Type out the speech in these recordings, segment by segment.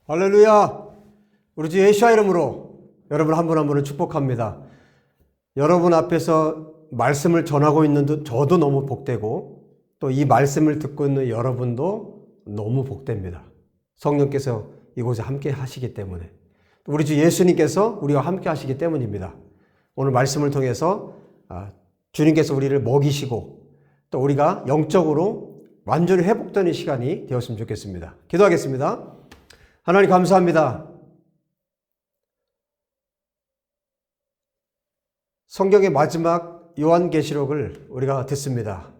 할렐루야! 우리 주 예수의 이름으로 여러분 한 분 한 분을 축복합니다. 여러분 앞에서 말씀을 전하고 있는 저도 너무 복되고 또 이 말씀을 듣고 있는 여러분도 너무 복됩니다. 성령께서 이곳에 함께 하시기 때문에 우리 주 예수님께서 우리와 함께 하시기 때문입니다. 오늘 말씀을 통해서 주님께서 우리를 먹이시고 또 우리가 영적으로 완전히 회복되는 시간이 되었으면 좋겠습니다. 기도하겠습니다. 하나님 감사합니다. 성경의 마지막 요한계시록을 우리가 듣습니다.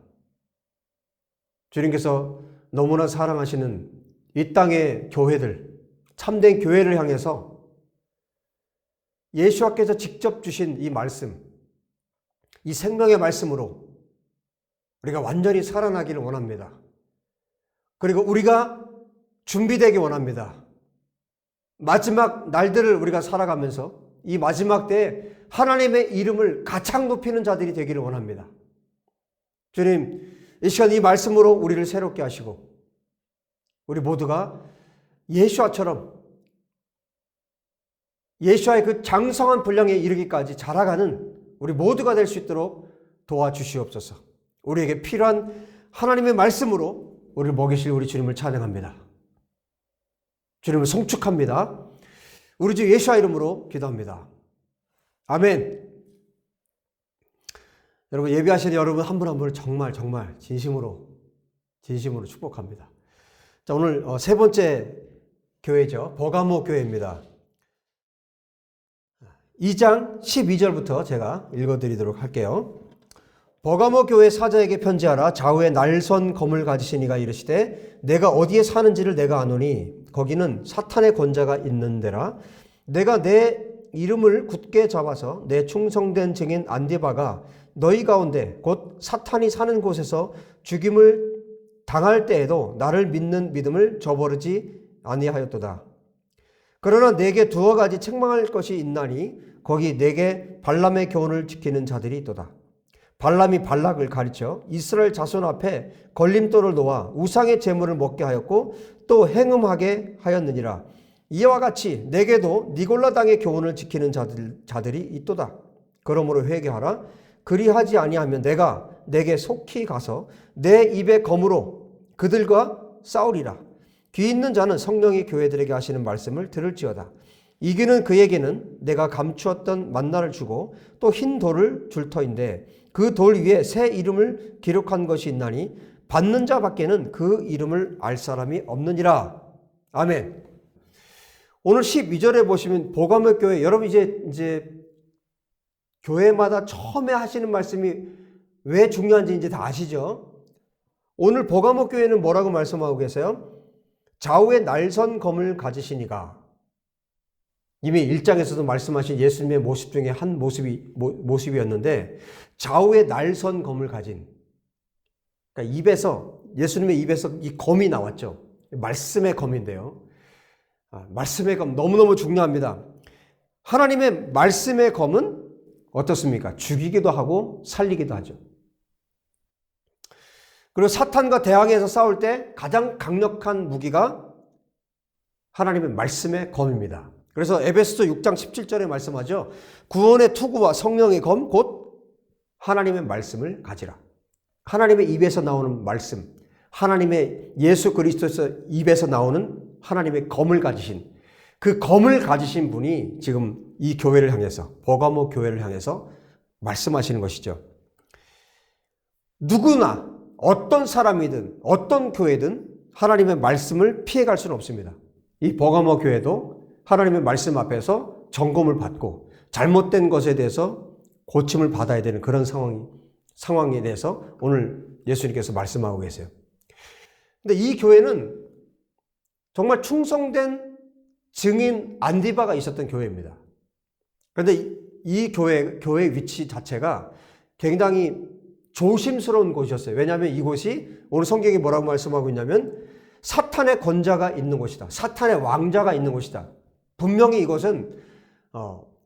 주님께서 너무나 사랑하시는 이 땅의 교회들, 참된 교회를 향해서 예수와께서 직접 주신 이 말씀, 이 생명의 말씀으로 우리가 완전히 살아나기를 원합니다. 그리고 우리가 준비되기 원합니다. 마지막 날들을 우리가 살아가면서 이 마지막 때에 하나님의 이름을 가창 높이는 자들이 되기를 원합니다. 주님, 이 시간 이 말씀으로 우리를 새롭게 하시고 우리 모두가 예수와처럼 예수와의 그 장성한 분량에 이르기까지 자라가는 우리 모두가 될 수 있도록 도와주시옵소서. 우리에게 필요한 하나님의 말씀으로 우리를 먹이실 우리 주님을 찬양합니다. 주님을 송축합니다. 우리 주 예수와 이름으로 기도합니다. 아멘. 여러분, 예배하시는 여러분 한 분 한 분을 정말 진심으로 축복합니다. 자, 오늘 세 번째 교회죠. 버가모 교회입니다. 2장 12절부터 제가 읽어드리도록 할게요. 버가모 교회 사자에게 편지하라. 좌우에 날선 검을 가지신 이가 이르시되 내가 어디에 사는지를 내가 아노니 거기는 사탄의 권자가 있는 데라. 내가 내 이름을 굳게 잡아서 내 충성된 증인 안디바가 너희 가운데 곧 사탄이 사는 곳에서 죽임을 당할 때에도 나를 믿는 믿음을 저버리지 아니하였도다. 그러나 내게 두어 가지 책망할 것이 있나니 거기 내게 발람의 교훈을 지키는 자들이 있도다. 발람이 발락을 가르쳐 이스라엘 자손 앞에 걸림돌을 놓아 우상의 제물을 먹게 하였고 또 행음하게 하였느니라. 이와 같이 내게도 니골라 당의 교훈을 지키는 자들이 있도다. 그러므로 회개하라. 그리하지 아니하면 내가 내게 속히 가서 내 입의 검으로 그들과 싸우리라. 귀 있는 자는 성령이 교회들에게 하시는 말씀을 들을지어다. 이기는 그에게는 내가 감추었던 만나를 주고 또 흰 돌을 줄 터인데 그 돌 위에 새 이름을 기록한 것이 있나니 받는 자 밖에는 그 이름을 알 사람이 없느니라. 아멘. 오늘 12절에 보시면 버가모 교회, 여러분 이제 교회마다 처음에 하시는 말씀이 왜 중요한지 이제 다 아시죠? 오늘 버가모 교회는 뭐라고 말씀하고 계세요? 좌우에 날선 검을 가지시니가. 이미 1장에서도 말씀하신 예수님의 모습 중에 한 모습이었는데 좌우에 날선 검을 가진, 그러니까 예수님의 입에서 이 검이 나왔죠. 말씀의 검인데요. 말씀의 검 너무너무 중요합니다. 하나님의 말씀의 검은 어떻습니까? 죽이기도 하고 살리기도 하죠. 그리고 사탄과 대항해서 싸울 때 가장 강력한 무기가 하나님의 말씀의 검입니다. 그래서 에베소서 6장 17절에 말씀하죠. 구원의 투구와 성령의 검 곧 하나님의 말씀을 가지라. 하나님의 입에서 나오는 말씀, 하나님의 예수 그리스도에서 입에서 나오는 하나님의 검을 가지신, 그 검을 가지신 분이 지금 이 교회를 향해서, 버가모 교회를 향해서 말씀하시는 것이죠. 누구나 어떤 사람이든 어떤 교회든 하나님의 말씀을 피해갈 수는 없습니다. 이 버가모 교회도 하나님의 말씀 앞에서 점검을 받고 잘못된 것에 대해서 고침을 받아야 되는 그런 상황에 대해서 오늘 예수님께서 말씀하고 계세요. 근데 이 교회는 정말 충성된 증인 안디바가 있었던 교회입니다. 그런데 이 교회 위치 자체가 굉장히 조심스러운 곳이었어요. 왜냐하면 이곳이 오늘 성경이 뭐라고 말씀하고 있냐면 사탄의 권자가 있는 곳이다. 사탄의 왕자가 있는 곳이다. 분명히 이것은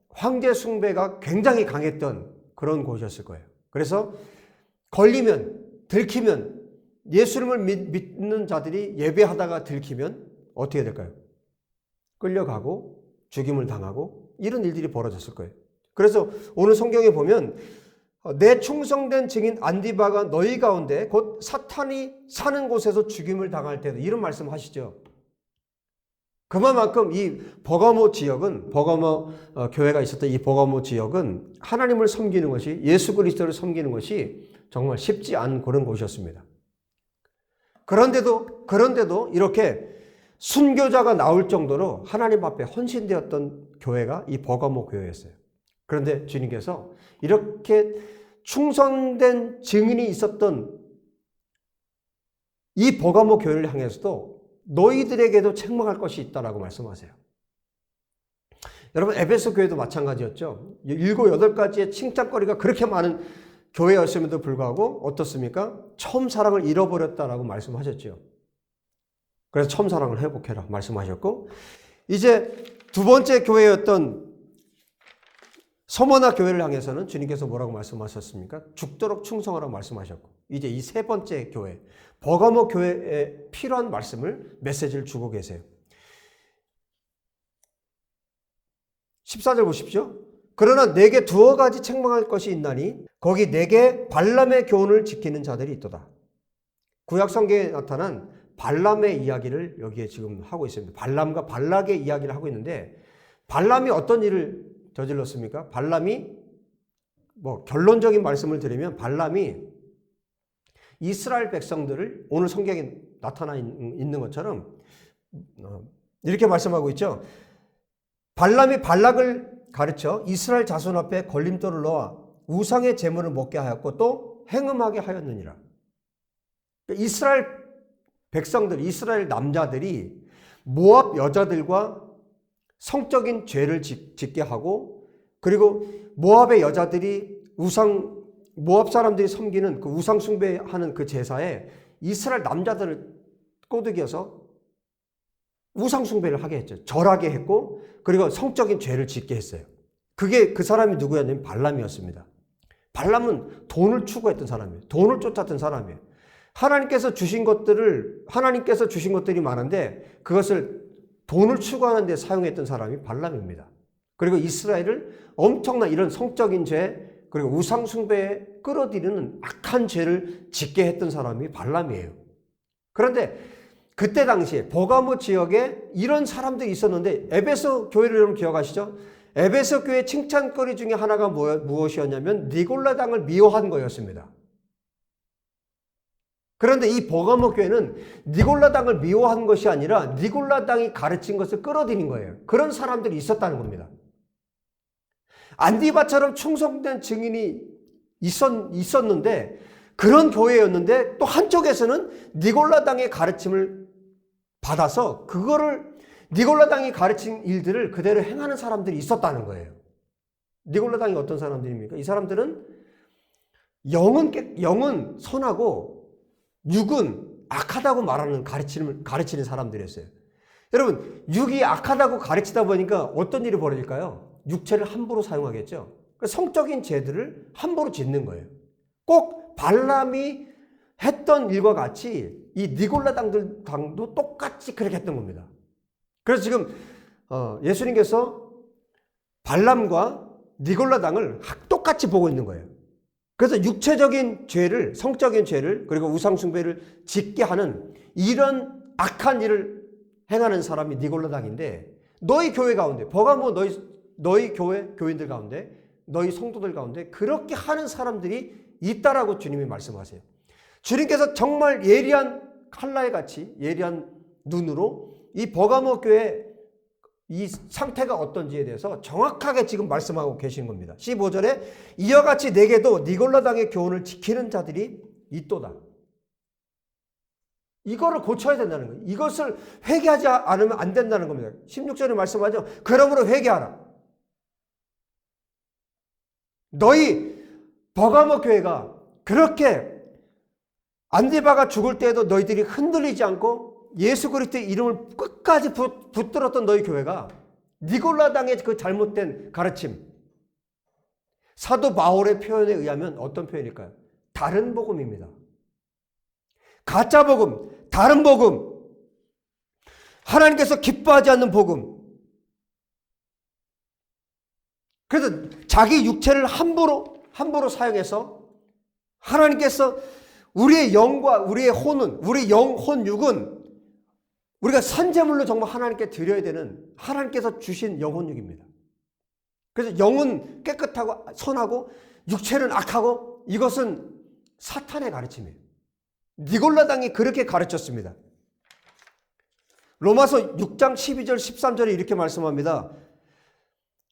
황제 숭배가 굉장히 강했던 그런 곳이었을 거예요. 그래서 들키면 예수님을 믿는 자들이 예배하다가 들키면 어떻게 될까요? 끌려가고 죽임을 당하고 이런 일들이 벌어졌을 거예요. 그래서 오늘 성경에 보면 내 충성된 증인 안디바가 너희 가운데 곧 사탄이 사는 곳에서 죽임을 당할 때도 이런 말씀 하시죠. 그만큼 이 버가모 지역은 교회가 있었던 이 버가모 지역은 하나님을 섬기는 것이 예수 그리스도를 섬기는 것이 정말 쉽지 않은 그런 곳이었습니다. 그런데도 이렇게 순교자가 나올 정도로 하나님 앞에 헌신되었던 교회가 이 버가모 교회였어요. 그런데 주님께서 이렇게 충성된 증인이 있었던 이 버가모 교회를 향해서도 너희들에게도 책망할 것이 있다라고 말씀하세요. 여러분 에베소 교회도 마찬가지였죠. 7, 8가지의 칭찬거리가 그렇게 많은 교회였음에도 불구하고 어떻습니까? 처음 사랑을 잃어버렸다라고 말씀하셨죠. 그래서 처음 사랑을 회복해라 말씀하셨고, 이제 두 번째 교회였던 서머나 교회를 향해서는 주님께서 뭐라고 말씀하셨습니까? 죽도록 충성하라고 말씀하셨고, 이제 이 세 번째 교회 버가모 교회에 필요한 말씀을 메시지를 주고 계세요. 14절 보십시오. 그러나 내게 두어 가지 책망할 것이 있나니 거기 내게 발람의 교훈을 지키는 자들이 있도다. 구약 성경에 나타난 발람의 이야기를 여기에 지금 하고 있습니다. 발람과 발락의 이야기를 하고 있는데, 발람이 어떤 일을 저질렀습니까? 발람이 결론적인 말씀을 드리면 발람이 이스라엘 백성들을 오늘 성경에 나타나 있는 것처럼 이렇게 말씀하고 있죠. 발람이 발락을 가르쳐 이스라엘 자손 앞에 걸림돌을 놓아 우상의 제물을 먹게 하였고 또 행음하게 하였느니라. 이스라엘 백성들, 이스라엘 남자들이 모압 여자들과 성적인 죄를 짓게 하고, 그리고 모압의 여자들이 모압 사람들이 섬기는 그 우상 숭배하는 그 제사에 이스라엘 남자들을 꼬드겨서 우상 숭배를 하게 했죠. 절하게 했고, 그리고 성적인 죄를 짓게 했어요. 그게 그 사람이 누구였냐면 발람이었습니다. 발람은 돈을 추구했던 사람이에요. 돈을 쫓았던 사람이에요. 하나님께서 주신 것들이 많은데 그것을 돈을 추구하는 데 사용했던 사람이 발람입니다. 그리고 이스라엘을 엄청난 이런 성적인 죄, 그리고 우상 숭배에 끌어들이는 악한 죄를 짓게 했던 사람이 발람이에요. 그런데 그때 당시에 버가모 지역에 이런 사람들이 있었는데, 에베소 교회를 여러분 기억하시죠? 에베소 교회 칭찬거리 중에 하나가 무엇이었냐면 니골라당을 미워한 거였습니다. 그런데 이 버가모 교회는 니골라당을 미워한 것이 아니라 니골라당이 가르친 것을 끌어들인 거예요. 그런 사람들이 있었다는 겁니다. 안디바처럼 충성된 증인이 있었는데, 그런 교회였는데 또 한쪽에서는 니골라당의 가르침을 받아서 그거를 니골라당이 가르친 일들을 그대로 행하는 사람들이 있었다는 거예요. 니골라당이 어떤 사람들입니까? 이 사람들은 영은 선하고 육은 악하다고 말하는 가르치는 사람들이었어요. 여러분, 육이 악하다고 가르치다 보니까 어떤 일이 벌어질까요? 육체를 함부로 사용하겠죠. 성적인 죄들을 함부로 짓는 거예요. 꼭 발람이 했던 일과 같이 이 니골라 당도 똑같이 그렇게 했던 겁니다. 그래서 지금 예수님께서 발람과 니골라 당을 똑같이 보고 있는 거예요. 그래서 육체적인 죄를, 성적인 죄를, 그리고 우상 숭배를 짓게 하는 이런 악한 일을 행하는 사람이 니골라 당인데, 너희 교회 가운데, 버가모 너희 교인들 가운데, 너희 성도들 가운데 그렇게 하는 사람들이 있다라고 주님이 말씀하세요. 주님께서 정말 예리한 칼날 같이 예리한 눈으로 이 버가모 교회 이 상태가 어떤지에 대해서 정확하게 지금 말씀하고 계신 겁니다. 15절에 이와 같이 내게도 니골라당의 교훈을 지키는 자들이 있도다. 이거를 고쳐야 된다는 거예요. 이것을 회개하지 않으면 안 된다는 겁니다. 16절에 말씀하죠. 그러므로 회개하라. 너희 버가모 교회가 그렇게 안디바가 죽을 때에도 너희들이 흔들리지 않고 예수 그리스도의 이름을 끝까지 붙들었던 너희 교회가 니골라당의 그 잘못된 가르침, 사도 바울의 표현에 의하면 어떤 표현일까요? 다른 복음입니다. 가짜 복음, 다른 복음, 하나님께서 기뻐하지 않는 복음, 그래서 자기 육체를 함부로 사용해서 하나님께서 우리의 영과 우리의 혼은, 우리 영, 혼, 육은 우리가 산재물로 정말 하나님께 드려야 되는 하나님께서 주신 영혼육입니다. 그래서 영은 깨끗하고 선하고 육체는 악하고, 이것은 사탄의 가르침이에요. 니골라당이 그렇게 가르쳤습니다. 로마서 6장 12절 13절에 이렇게 말씀합니다.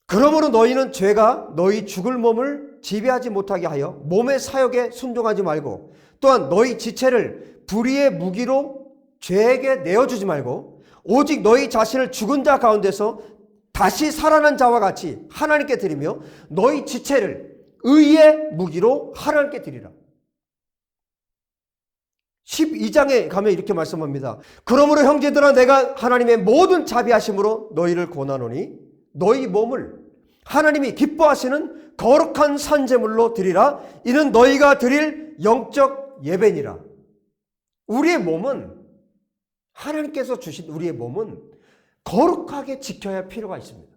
그러므로 너희는 죄가 너희 죽을 몸을 지배하지 못하게 하여 몸의 사욕에 순종하지 말고, 또한 너희 지체를 불의의 무기로 죄에게 내어주지 말고, 오직 너희 자신을 죽은 자 가운데서 다시 살아난 자와 같이 하나님께 드리며 너희 지체를 의의 무기로 하나님께 드리라. 12장에 가면 이렇게 말씀합니다. 그러므로 형제들아, 내가 하나님의 모든 자비하심으로 너희를 권하노니 너희 몸을 하나님이 기뻐하시는 거룩한 산제물로 드리라. 이는 너희가 드릴 영적 예배니라. 우리의 몸은, 하나님께서 주신 우리의 몸은 거룩하게 지켜야 할 필요가 있습니다.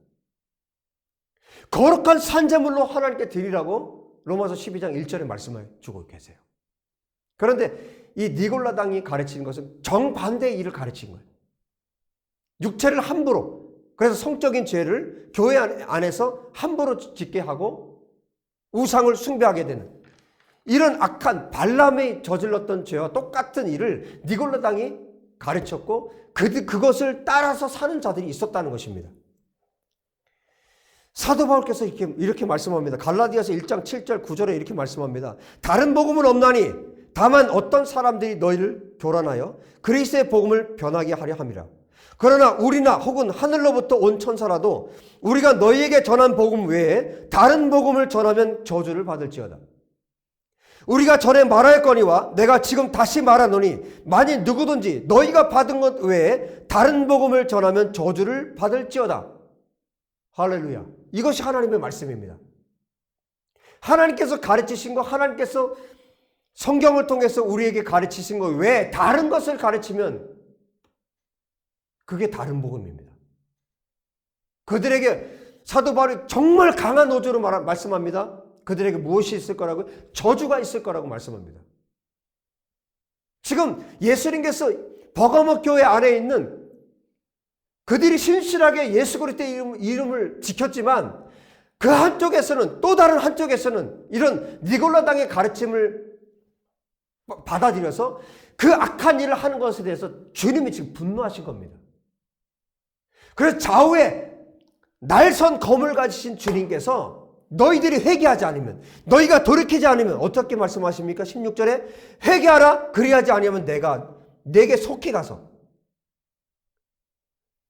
거룩한 산제물로 하나님께 드리라고 로마서 12장 1절에 말씀을 주고 계세요. 그런데 이 니골라당이 가르치는 것은 정반대의 일을 가르친 거예요. 육체를 함부로, 그래서 성적인 죄를 교회 안에서 함부로 짓게 하고 우상을 숭배하게 되는 이런 악한 발람이 저질렀던 죄와 똑같은 일을 니골라당이 가르쳤고, 그것을 따라서 사는 자들이 있었다는 것입니다. 사도 바울께서 이렇게 말씀합니다. 갈라디아서 1장 7절 9절에 이렇게 말씀합니다. 다른 복음은 없나니 다만 어떤 사람들이 너희를 교란하여 그리스도의 복음을 변하게 하려 함이라. 그러나 우리나 혹은 하늘로부터 온 천사라도 우리가 너희에게 전한 복음 외에 다른 복음을 전하면 저주를 받을지어다. 우리가 전에 말하였거니와 내가 지금 다시 말하노니 만일 누구든지 너희가 받은 것 외에 다른 복음을 전하면 저주를 받을지어다. 할렐루야. 이것이 하나님의 말씀입니다. 하나님께서 가르치신 것, 하나님께서 성경을 통해서 우리에게 가르치신 것 외에 다른 것을 가르치면 그게 다른 복음입니다. 그들에게 사도 바울이 정말 강한 어조로 말씀합니다. 그들에게 무엇이 있을 거라고요? 저주가 있을 거라고 말씀합니다. 지금 예수님께서 버가모 교회 안에 있는 그들이 신실하게 예수 그리스도의 이름을 지켰지만, 그 한쪽에서는, 또 다른 한쪽에서는 이런 니골라당의 가르침을 받아들여서 그 악한 일을 하는 것에 대해서 주님이 지금 분노하신 겁니다. 그래서 좌우에 날선 검을 가지신 주님께서 너희들이 회개하지 않으면, 너희가 돌이키지 않으면 어떻게 말씀하십니까? 16절에 회개하라. 그리하지 않으면 내가 내게 속히 가서,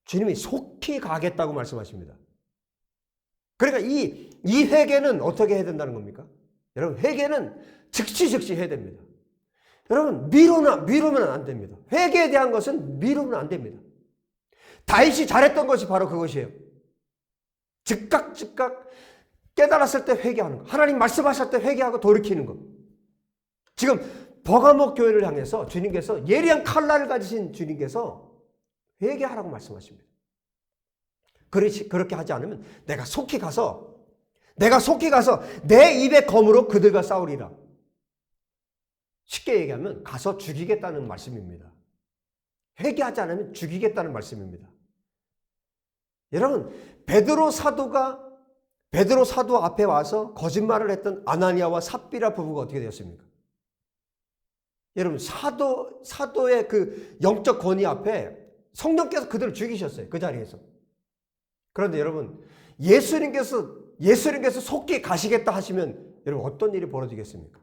주님이 속히 가겠다고 말씀하십니다. 그러니까 이 회개는 어떻게 해야 된다는 겁니까? 여러분, 회개는 즉시 해야 됩니다. 여러분, 미루면 안 됩니다. 회개에 대한 것은 미루면 안 됩니다. 다윗이 잘했던 것이 바로 그것이에요. 즉각 깨달았을 때 회개하는 것. 하나님 말씀하실 때 회개하고 돌이키는 것. 지금 버가모 교회를 향해서 주님께서, 예리한 칼날을 가지신 주님께서 회개하라고 말씀하십니다. 그렇게 하지 않으면 내가 속히 가서 내 입의 검으로 그들과 싸우리라. 쉽게 얘기하면 가서 죽이겠다는 말씀입니다. 회개하지 않으면 죽이겠다는 말씀입니다. 여러분, 베드로 사도 앞에 와서 거짓말을 했던 아나니아와 삽비라 부부가 어떻게 되었습니까? 여러분, 사도의 그 영적 권위 앞에 성령께서 그들을 죽이셨어요. 그 자리에서. 그런데 여러분, 예수님께서 속히 가시겠다 하시면 여러분 어떤 일이 벌어지겠습니까?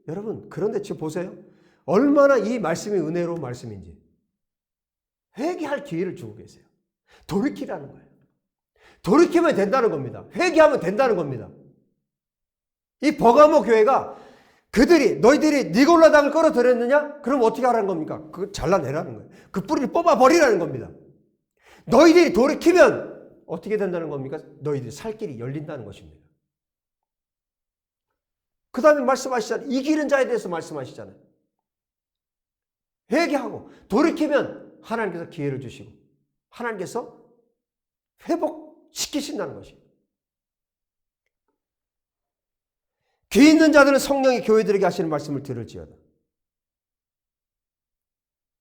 여러분, 그런데 지금 보세요. 얼마나 이 말씀이 은혜로운 말씀인지. 회개할 기회를 주고 계세요. 돌이키라는 거예요. 돌이키면 된다는 겁니다. 회개하면 된다는 겁니다. 이 버가모 교회가 너희들이 니골라당을 끌어들였느냐? 그럼 어떻게 하라는 겁니까? 그거 잘라내라는 거예요. 그 뿌리를 뽑아버리라는 겁니다. 너희들이 돌이키면 어떻게 된다는 겁니까? 너희들이 살 길이 열린다는 것입니다. 그 다음에 말씀하시잖아요. 이기는 자에 대해서 말씀하시잖아요. 회개하고 돌이키면 하나님께서 기회를 주시고, 하나님께서 회복시키신다는 것입니다. 귀 있는 자들은 성령이 교회들에게 하시는 말씀을 들을지어다.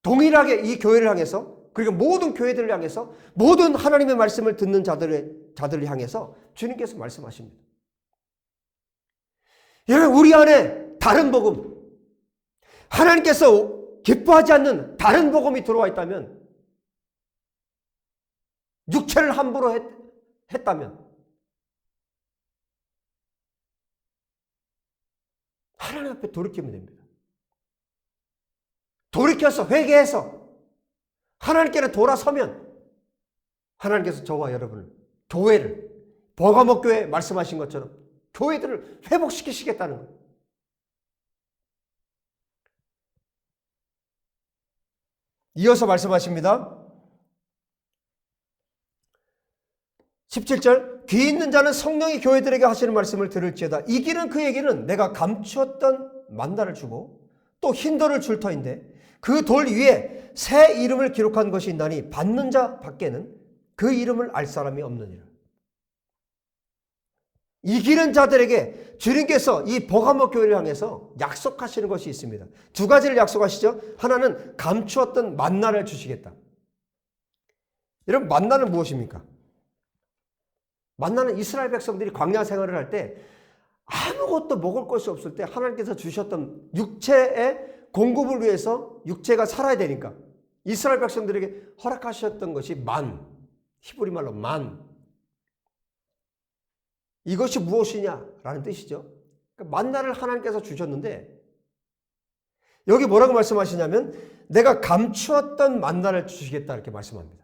동일하게 이 교회를 향해서, 그리고 모든 교회들을 향해서, 모든 하나님의 말씀을 듣는 자들을 향해서 주님께서 말씀하십니다. 여러분, 우리 안에 다른 복음, 하나님께서 기뻐하지 않는 다른 복음이 들어와 있다면, 육체를 함부로 했다면, 하나님 앞에 돌이키면 됩니다. 돌이켜서 회개해서 하나님께로 돌아서면 하나님께서 저와 여러분을, 교회를, 버가모 교회 말씀하신 것처럼 교회들을 회복시키시겠다는 거예요. 이어서 말씀하십니다. 17절, 귀 있는 자는 성령이 교회들에게 하시는 말씀을 들을지어다. 이 길은, 그 얘기는 내가 감추었던 만나를 주고 또 흰 돌을 줄 터인데 그 돌 위에 새 이름을 기록한 것이 있나니 받는 자 밖에는 그 이름을 알 사람이 없느니라. 이기는 자들에게 주님께서 이 버가모 교회를 향해서 약속하시는 것이 있습니다. 두 가지를 약속하시죠. 하나는 감추었던 만나를 주시겠다. 여러분, 만나는 무엇입니까? 만나는 이스라엘 백성들이 광야 생활을 할 때 아무것도 먹을 것이 없을 때 하나님께서 주셨던 육체의 공급을 위해서, 육체가 살아야 되니까 이스라엘 백성들에게 허락하셨던 것이 만, 히브리 말로 만. 이것이 무엇이냐라는 뜻이죠. 그러니까 만나를 하나님께서 주셨는데 여기 뭐라고 말씀하시냐면 내가 감추었던 만나를 주시겠다 이렇게 말씀합니다.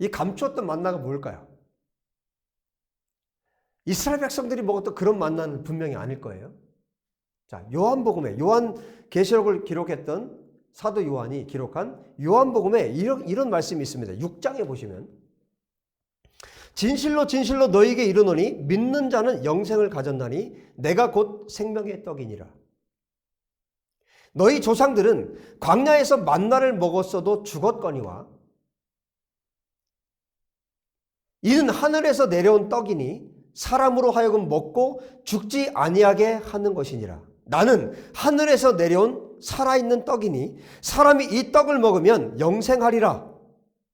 이 감추었던 만나가 뭘까요? 이스라엘 백성들이 먹었던 그런 만나는 분명히 아닐 거예요. 자, 요한복음에, 요한계시록을 기록했던 사도 요한이 기록한 요한복음에 이런 말씀이 있습니다. 6장에 보시면 진실로 진실로 너희에게 이르노니 믿는 자는 영생을 가졌나니 내가 곧 생명의 떡이니라. 너희 조상들은 광야에서 만나를 먹었어도 죽었거니와 이는 하늘에서 내려온 떡이니 사람으로 하여금 먹고 죽지 아니하게 하는 것이니라. 나는 하늘에서 내려온 살아있는 떡이니 사람이 이 떡을 먹으면 영생하리라.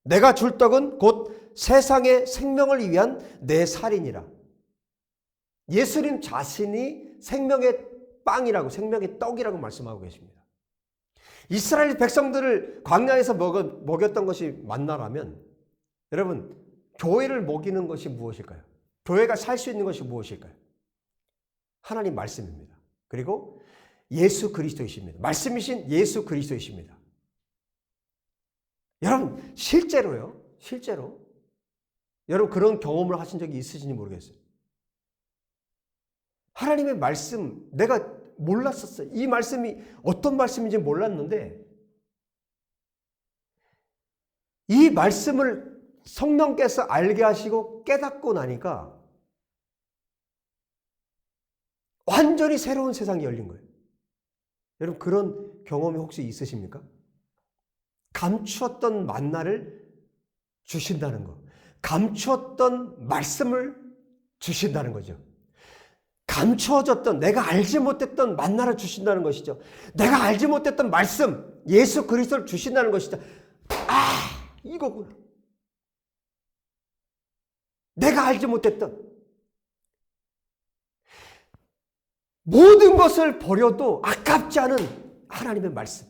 내가 줄 떡은 곧 세상의 생명을 위한 내 살이니라. 예수님 자신이 생명의 빵이라고, 생명의 떡이라고 말씀하고 계십니다. 이스라엘 백성들을 광야에서 먹였던 것이 만나라면 여러분, 교회를 먹이는 것이 무엇일까요? 교회가 살 수 있는 것이 무엇일까요? 하나님 말씀입니다. 그리고 예수 그리스도이십니다. 말씀이신 예수 그리스도이십니다. 여러분, 실제로요. 실제로 여러분 그런 경험을 하신 적이 있으신지 모르겠어요. 하나님의 말씀, 내가 몰랐었어요. 이 말씀이 어떤 말씀인지 몰랐는데 이 말씀을 성령께서 알게 하시고 깨닫고 나니까 완전히 새로운 세상이 열린 거예요. 여러분 그런 경험이 혹시 있으십니까? 감추었던 만나를 주신다는 거. 감추었던 말씀을 주신다는 거죠. 감추어졌던, 내가 알지 못했던 만나를 주신다는 것이죠. 내가 알지 못했던 말씀, 예수 그리스도를 주신다는 것이죠. 아, 이거구나. 내가 알지 못했던 모든 것을 버려도 아깝지 않은 하나님의 말씀.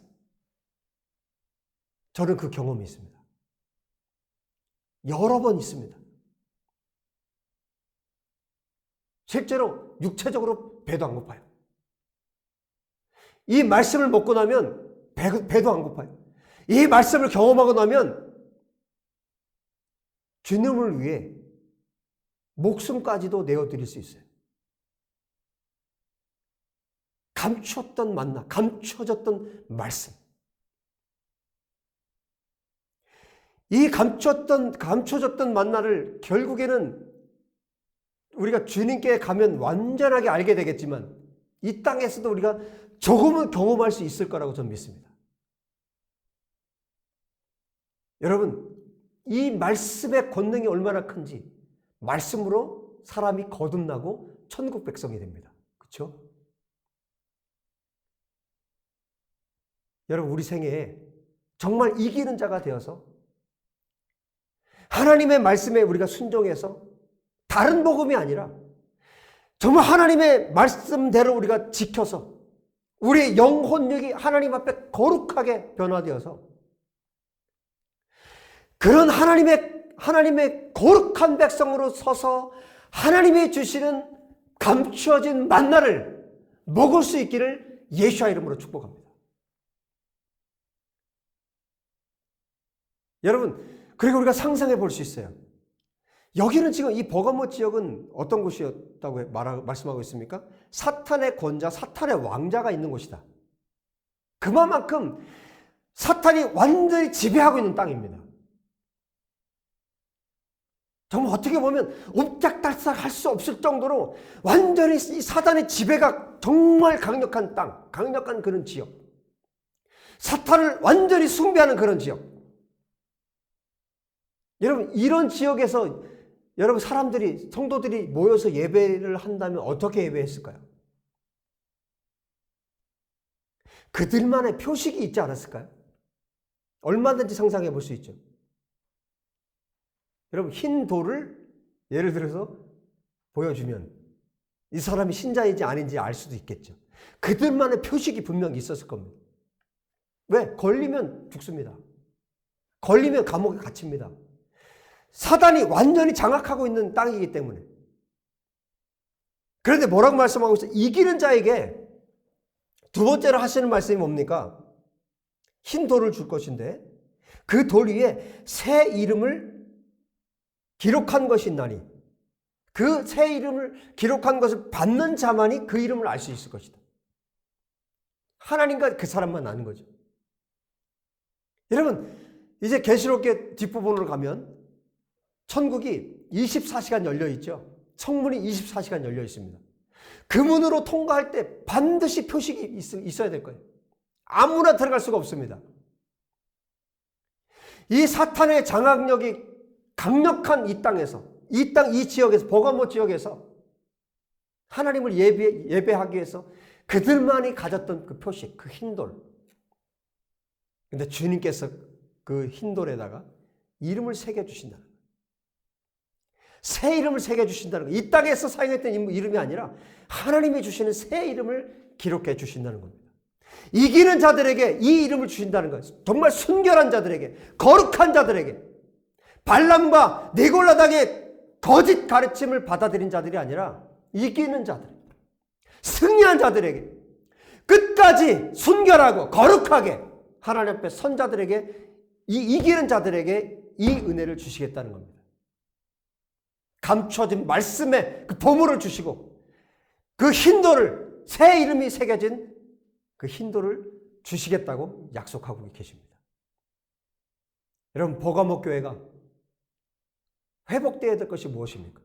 저는 그 경험이 있습니다. 여러 번 있습니다. 실제로 육체적으로 배도 안 고파요. 이 말씀을 먹고 나면 배도 안 고파요. 이 말씀을 경험하고 나면 주님을 위해 목숨까지도 내어드릴 수 있어요. 감추었던 만나, 감춰졌던 말씀. 이 감춰졌던 만나를 결국에는 우리가 주님께 가면 완전하게 알게 되겠지만 이 땅에서도 우리가 조금은 경험할 수 있을 거라고 저는 믿습니다. 여러분, 이 말씀의 권능이 얼마나 큰지, 말씀으로 사람이 거듭나고 천국 백성이 됩니다. 그렇죠? 여러분, 우리 생애에 정말 이기는 자가 되어서 하나님의 말씀에 우리가 순종해서 다른 복음이 아니라 정말 하나님의 말씀대로 우리가 지켜서 우리의 영혼력이 하나님 앞에 거룩하게 변화되어서 그런 하나님의 거룩한 백성으로 서서 하나님이 주시는 감추어진 만나를 먹을 수 있기를 예수와 이름으로 축복합니다. 여러분, 그리고 우리가 상상해 볼 수 있어요. 여기는 지금 이 버가모 지역은 어떤 곳이었다고 말씀하고 있습니까? 사탄의 권자, 사탄의 왕자가 있는 곳이다. 그만큼 사탄이 완전히 지배하고 있는 땅입니다. 정말 어떻게 보면 옴짝달싹 할 수 없을 정도로 완전히 이 사단의 지배가 정말 강력한 땅, 강력한 그런 지역. 사탄을 완전히 숭배하는 그런 지역. 여러분, 이런 지역에서 여러분 사람들이, 성도들이 모여서 예배를 한다면 어떻게 예배했을까요? 그들만의 표식이 있지 않았을까요? 얼마든지 상상해 볼 수 있죠. 여러분, 흰 돌을 예를 들어서 보여주면 이 사람이 신자인지 아닌지 알 수도 있겠죠. 그들만의 표식이 분명히 있었을 겁니다. 왜? 걸리면 죽습니다. 걸리면 감옥에 갇힙니다. 사단이 완전히 장악하고 있는 땅이기 때문에. 그런데 뭐라고 말씀하고 있어요? 이기는 자에게 두 번째로 하시는 말씀이 뭡니까? 흰 돌을 줄 것인데 그 돌 위에 새 이름을 기록한 것이 있나니 그 새 이름을 기록한 것을 받는 자만이 그 이름을 알 수 있을 것이다. 하나님과 그 사람만 아는 거죠. 여러분, 이제 계시록의 뒷부분으로 가면 천국이 24시간 열려 있죠. 성문이 24시간 열려 있습니다. 그 문으로 통과할 때 반드시 표식이 있어야 될 거예요. 아무나 들어갈 수가 없습니다. 이 사탄의 장악력이 강력한 이 땅에서, 이 지역에서, 버가모 지역에서 하나님을 예배하기 위해서 그들만이 가졌던 그 표식, 그 흰돌. 근데 주님께서 그 흰돌에다가 이름을 새겨주신다는 거예요. 새 이름을 새겨주신다는 거예요. 이 땅에서 사용했던 이름이 아니라 하나님이 주시는 새 이름을 기록해 주신다는 겁니다. 이기는 자들에게 이 이름을 주신다는 거예요. 정말 순결한 자들에게, 거룩한 자들에게, 발람과 니골라당의 거짓 가르침을 받아들인 자들이 아니라 이기는 자들, 승리한 자들에게, 끝까지 순결하고 거룩하게 하나님 앞에 선 자들에게, 이기는 자들에게 이 은혜를 주시겠다는 겁니다. 감춰진 말씀의 그 보물을 주시고 그 흰돌을, 새 이름이 새겨진 그 흰돌을 주시겠다고 약속하고 계십니다. 여러분, 버가모 교회가 회복되어야 될 것이 무엇입니까?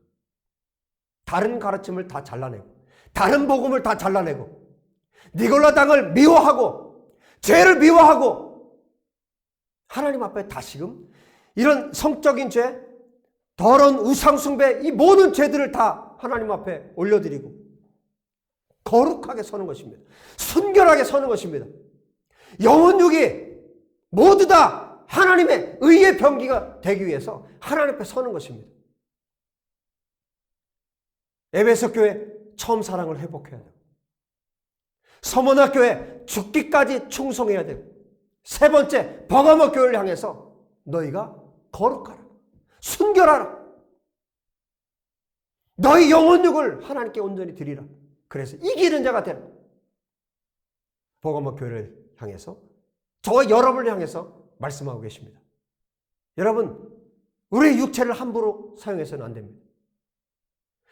다른 가르침을 다 잘라내고, 다른 복음을 다 잘라내고, 니골라당을 미워하고, 죄를 미워하고, 하나님 앞에 다시금 이런 성적인 죄, 더러운 우상숭배, 이 모든 죄들을 다 하나님 앞에 올려드리고 거룩하게 서는 것입니다. 순결하게 서는 것입니다. 영혼육이 모두 다 하나님의 의의 병기가 되기 위해서 하나님 앞에 서는 것입니다. 에베소 교회 처음 사랑을 회복해야 돼요. 서머나 교회 죽기까지 충성해야 돼요. 세 번째, 버가모 교회를 향해서 너희가 거룩하라, 순결하라, 너희 영혼육을 하나님께 온전히 드리라. 그래서 이기는 자가 되라. 버가모 교회를 향해서, 저와 여러분을 향해서 말씀하고 계십니다. 여러분, 우리의 육체를 함부로 사용해서는 안 됩니다.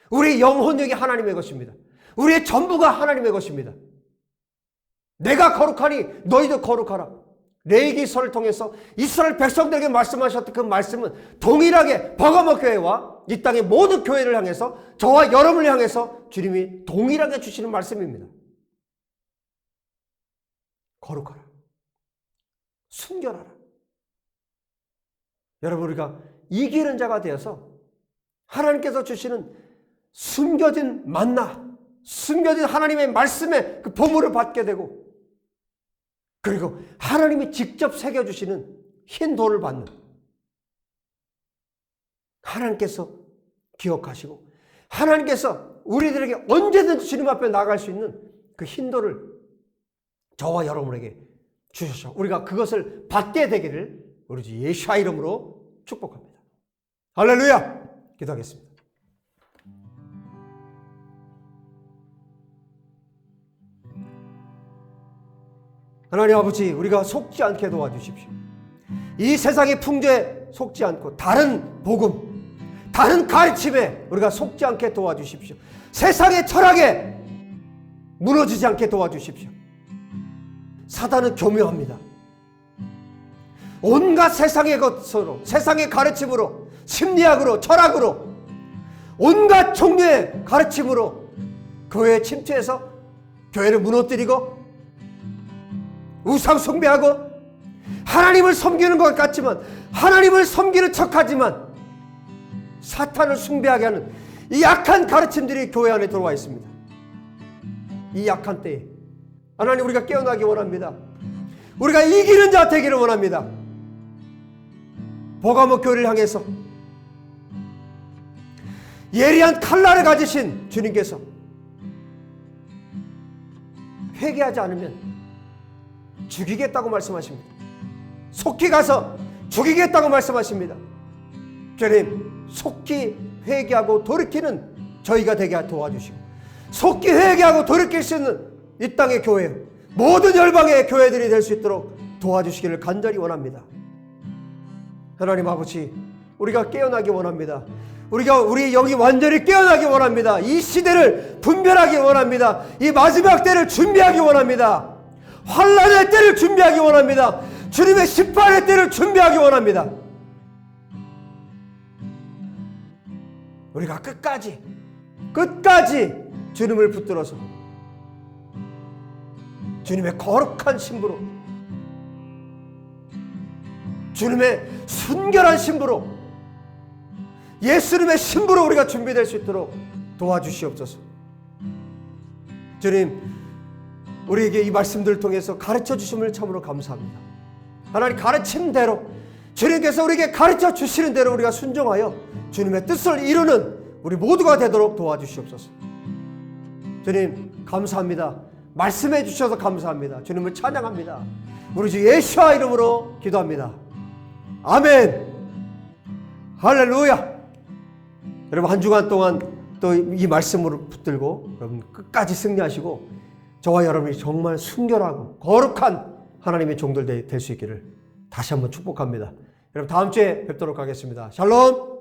우리의 영혼력이 하나님의 것입니다. 우리의 전부가 하나님의 것입니다. 내가 거룩하니 너희도 거룩하라. 레위기서를 통해서 이스라엘 백성들에게 말씀하셨던 그 말씀은 동일하게 버가모 교회와 이 땅의 모든 교회를 향해서, 저와 여러분을 향해서 주님이 동일하게 주시는 말씀입니다. 거룩하라, 순결하라. 여러분, 우리가 이기는 자가 되어서 하나님께서 주시는 숨겨진 만나, 숨겨진 하나님의 말씀의 그 보물을 받게 되고, 그리고 하나님이 직접 새겨주시는 흰 돌을 받는, 하나님께서 기억하시고 하나님께서 우리들에게 언제든지 주님 앞에 나갈 수 있는 그 흰 돌을 저와 여러분에게 주셔서 우리가 그것을 받게 되기를 우리 주 예수의 이름으로 축복합니다. 할렐루야! 기도하겠습니다. 하나님 아버지, 우리가 속지 않게 도와주십시오. 이 세상의 풍조에 속지 않고 다른 복음, 다른 가르침에 우리가 속지 않게 도와주십시오. 세상의 철학에 무너지지 않게 도와주십시오. 사단은 교묘합니다. 온갖 세상의 것으로, 세상의 가르침으로, 심리학으로, 철학으로, 온갖 종류의 가르침으로 교회에 침투해서 교회를 무너뜨리고 우상 숭배하고 하나님을 섬기는 것 같지만, 하나님을 섬기는 척하지만 사탄을 숭배하게 하는 이 약한 가르침들이 교회 안에 들어와 있습니다. 이 약한 때에 하나님, 우리가 깨어나기 원합니다. 우리가 이기는 자 되기를 원합니다. 버가모 교회를 향해서 예리한 칼날을 가지신 주님께서 회개하지 않으면 죽이겠다고 말씀하십니다. 속히 가서 죽이겠다고 말씀하십니다. 주님, 속히 회개하고 돌이키는 저희가 되게 도와주시고, 속히 회개하고 돌이킬 수 있는 이 땅의 교회, 모든 열방의 교회들이 될 수 있도록 도와주시기를 간절히 원합니다. 하나님 아버지, 우리가 깨어나기 원합니다. 우리 영이 완전히 깨어나기 원합니다. 이 시대를 분별하기 원합니다. 이 마지막 때를 준비하기 원합니다. 환난의 때를 준비하기 원합니다. 주님의 심판의 때를 준비하기 원합니다. 우리가 끝까지 주님을 붙들어서 주님의 거룩한 신부로, 주님의 순결한 신부로, 예수님의 신부로 우리가 준비될 수 있도록 도와주시옵소서. 주님, 우리에게 이 말씀들을 통해서 가르쳐 주심을 참으로 감사합니다. 하나님 가르침대로, 주님께서 우리에게 가르쳐 주시는 대로 우리가 순종하여 주님의 뜻을 이루는 우리 모두가 되도록 도와주시옵소서. 주님, 감사합니다. 말씀해 주셔서 감사합니다. 주님을 찬양합니다. 우리 주 예수의 이름으로 기도합니다. 아멘. 할렐루야. 여러분, 한 주간 동안 또 이 말씀으로 붙들고 여러분 끝까지 승리하시고 저와 여러분이 정말 순결하고 거룩한 하나님의 종들 될 수 있기를 다시 한번 축복합니다. 여러분, 다음 주에 뵙도록 하겠습니다. 샬롬.